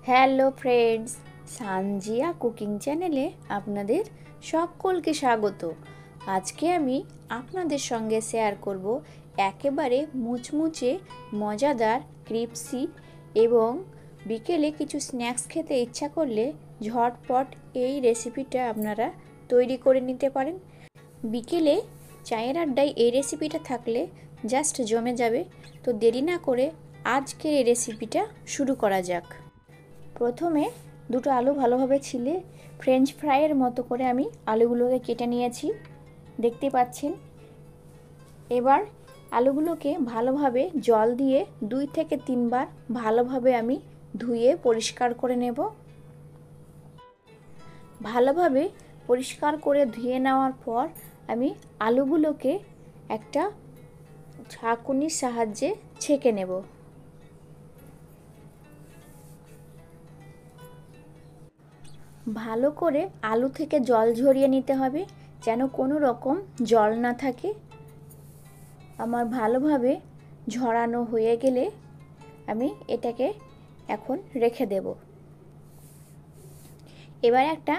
Hello friends, Sanjia cooking চ্যানেলে আপনাদের সকলকে স্বাগত। আজকে আমি আপনাদের সঙ্গে শেয়ার করব একেবারে মুচমুচে মজাদার ক্রিপসি এবং বিকেলে কিছু স্ন্যাক্স খেতে ইচ্ছা করলে ঝটপট এই রেসিপিটা আপনারা তৈরি করে নিতে পারেন। বিকেলে চায়ের আড্ডায় এই রেসিপিটা থাকলে জাস্ট জমে যাবে। তো দেরি না করে আজকের এই রেসিপিটা শুরু করা যাক। প্রথমে দুটো আলু ভালোভাবে ছিলে ফ্রেঞ্চ ফ্রাইয়ের মতো করে আমি আলুগুলোকে কেটে নিয়েছি, দেখতে পাচ্ছেন। এবার আলুগুলোকে ভালোভাবে জল দিয়ে 2 থেকে 3 বার ভালোভাবে আমি ধুয়ে পরিষ্কার করে নেব। ভালোভাবে পরিষ্কার করে ধুয়ে নেওয়ার পর আমি আলুগুলোকে একটা ছাঁকুনির সাহায্যে ছেঁকে নেব। ভালো করে আলু থেকে জল ঝরিয়ে নিতে হবে, যেন কোনো রকম জল না থাকে। আমার ভালোভাবে ঝরানো হয়ে গেলে আমি এটাকে এখন রেখে দেব। এবার একটা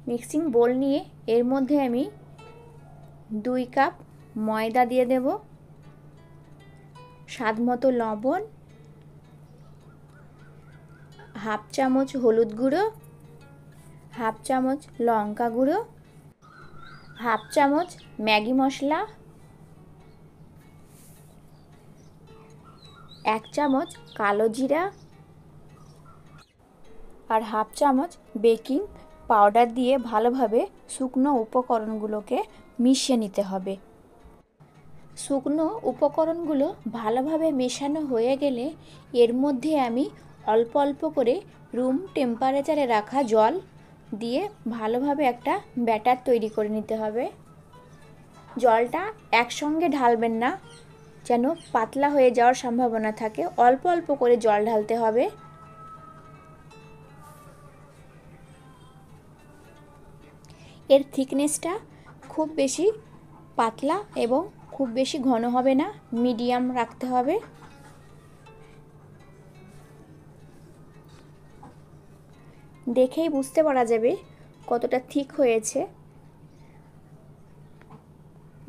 মিক্সিং বোল নিয়ে এর মধ্যে আমি 2 কাপ ময়দা দিয়ে দেব, স্বাদ মতো লবণ, হাফ চামচ হলুদ গুঁড়ো, হাফ চামচ লঙ্কা গুঁড়ো, হাফ চামচ ম্যাগি মশলা, 1 চামচ কালো জিরা আর হাফ চামচ বেকিং পাউডার দিয়ে ভালোভাবে শুকনো উপকরণগুলোকে মিশিয়ে নিতে হবে। শুকনো উপকরণগুলো ভালোভাবে মেশানো হয়ে গেলে এর মধ্যে আমি অল্প অল্প করে রুম টেম্পারেচারে রাখা জল দিয়ে ভালোভাবে একটা ব্যাটার তৈরি করে নিতে হবে। জলটা একসঙ্গে ঢালবেন না, যেন পাতলা হয়ে যাওয়ার সম্ভাবনা থাকে। অল্প অল্প করে জল ঢালতে হবে। এর থিকনেসটা খুব বেশি পাতলা এবং খুব বেশি ঘন হবে না, মিডিয়াম রাখতে হবে। দেখেই বুঝতে পারা যাবে কতটা থিক হয়েছে।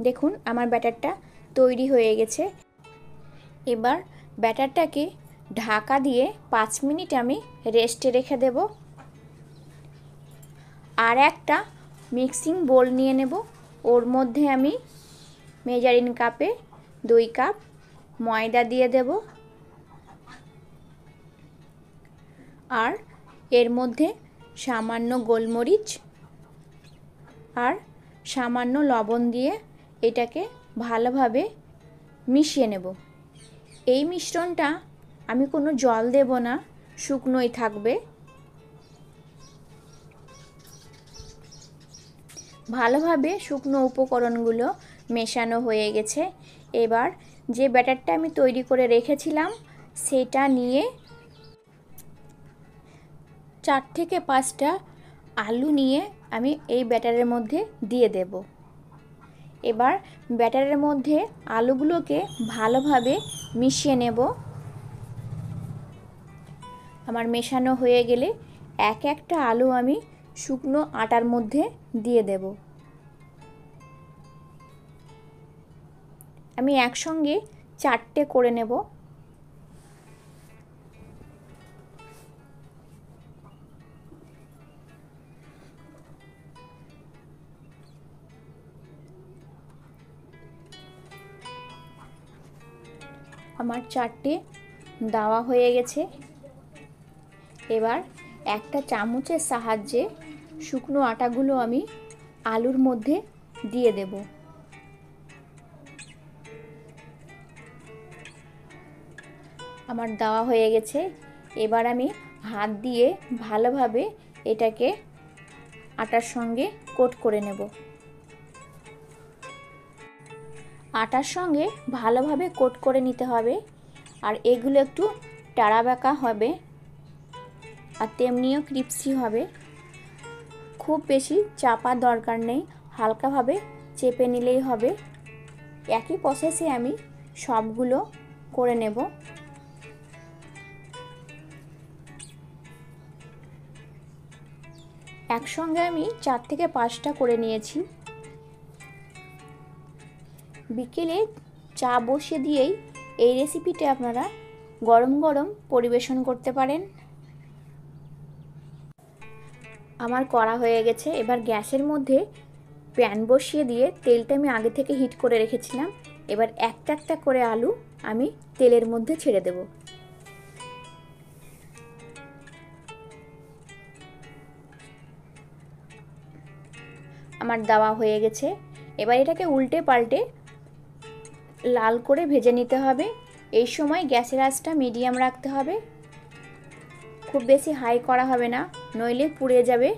দেখুন আমার ব্যাটারটা তৈরি হয়ে গেছে। এবার ব্যাটারটাকে ঢাকা দিয়ে 5 মিনিট আমি রেস্টে রেখে দেব। আর একটা মিক্সিং বোল নিয়ে নেব, ওর মধ্যে আমি মেজারিং কাপে 2 কাপ ময়দা দিয়ে দেব আর এর মধ্যে সামান্য গোলমরিচ আর সামান্য লবণ দিয়ে এটাকে ভালোভাবে মিশিয়ে নেব। এই মিশ্রণটা আমি কোনো জল দেব না, শুকনোই থাকবে। ভালোভাবে শুকনো উপকরণগুলো মেশানো হয়ে গেছে। এবার যে ব্যাটারটা আমি তৈরি করে রেখেছিলাম সেটা নিয়ে 4 থেকে 5টা আলু নিয়ে আমি এই ব্যাটারের মধ্যে দিয়ে দেব। এবার ব্যাটারের মধ্যে আলুগুলোকে ভালোভাবে মিশিয়ে নেব। আমার মেশানো হয়ে গেলে এক একটা আলু আমি শুকনো আটার মধ্যে দিয়ে দেব। আমি একসঙ্গে 4টে করে নেব। আমার 4টে দেওয়া হয়ে গেছে। এবার একটা চামচের সাহায্যে শুকনো আটাগুলো আমি আলুর মধ্যে দিয়ে দেব। আমার দেওয়া হয়ে গেছে। এবার আমি হাত দিয়ে ভালোভাবে এটাকে আটার সঙ্গে কোট করে নেব। আটার সঙ্গে ভালোভাবে কোট করে নিতে হবে। আর এগুলো একটু টাড়া বাঁকা হবে আর তেমনিও ক্রিপসি হবে। খুব বেশি চাপার দরকার নেই, হালকাভাবে চেপে নিলেই হবে। একই প্রসেসে আমি সবগুলো করে নেব। একসঙ্গে আমি 4 থেকে 5টা করে নিয়েছি। বিকেলে চা বসিয়ে দিয়েই এই রেসিপিটা আপনারা গরম গরম পরিবেশন করতে পারেন। আমার করা হয়ে গেছে। এবার গ্যাসের মধ্যে প্যান বসিয়ে দিয়ে তেলটা আমি আগে থেকে হিট করে রেখেছিলাম। এবার একটা একটা করে আলু আমি তেলের মধ্যে ছেড়ে দেব। আমার দেওয়া হয়ে গেছে। এবার এটাকে উল্টে পাল্টে লাল করে ভেজে নিতে হবে। এই সময় গ্যাসের আঁচটা মিডিয়াম রাখতে হবে, খুব বেশি হাই করা হবে না, নইলে পুড়ে যাবে,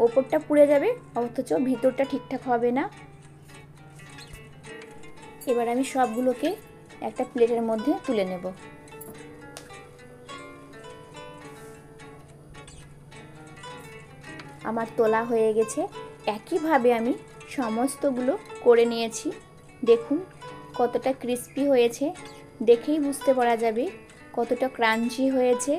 ওপরটা পুড়ে যাবে অথচ ভিতরটা ঠিকঠাক হবে না। এবার আমি সবগুলোকে একটা প্লেটের মধ্যে তুলে নেব। আমার তোলা হয়ে গেছে। একইভাবে আমি সমস্তগুলো করে নিয়েছি। দেখুন কতটা ক্রিস্পি হয়েছে, দেখেই বুঝতে পারা যাবে কতটা ক্রাঞ্চি হয়েছে।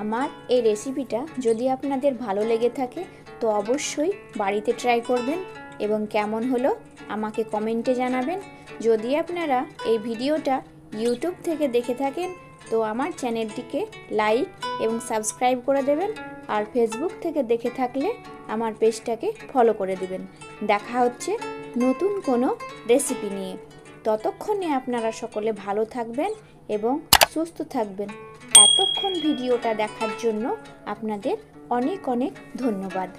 আমার এই রেসিপিটা যদি আপনাদের ভালো লেগে থাকে তো অবশ্যই বাড়িতে ট্রাই করবেন এবং কেমন হলো আমাকে কমেন্টে জানাবেন। যদি আপনারা এই ভিডিওটা ইউটিউব থেকে দেখে থাকেন তো আমার চ্যানেলটিকে লাইক এবং সাবস্ক্রাইব করে দেবেন, আর ফেসবুক থেকে দেখে থাকলে আমার পেজটাকে ফলো করে দেবেন। দেখা হচ্ছে নতুন কোনো রেসিপি নিয়ে। ততক্ষণে আপনারা সকলে ভালো থাকবেন এবং সুস্থ থাকবেন। এতক্ষণ ভিডিওটা দেখার জন্য আপনাদের অনেক অনেক ধন্যবাদ।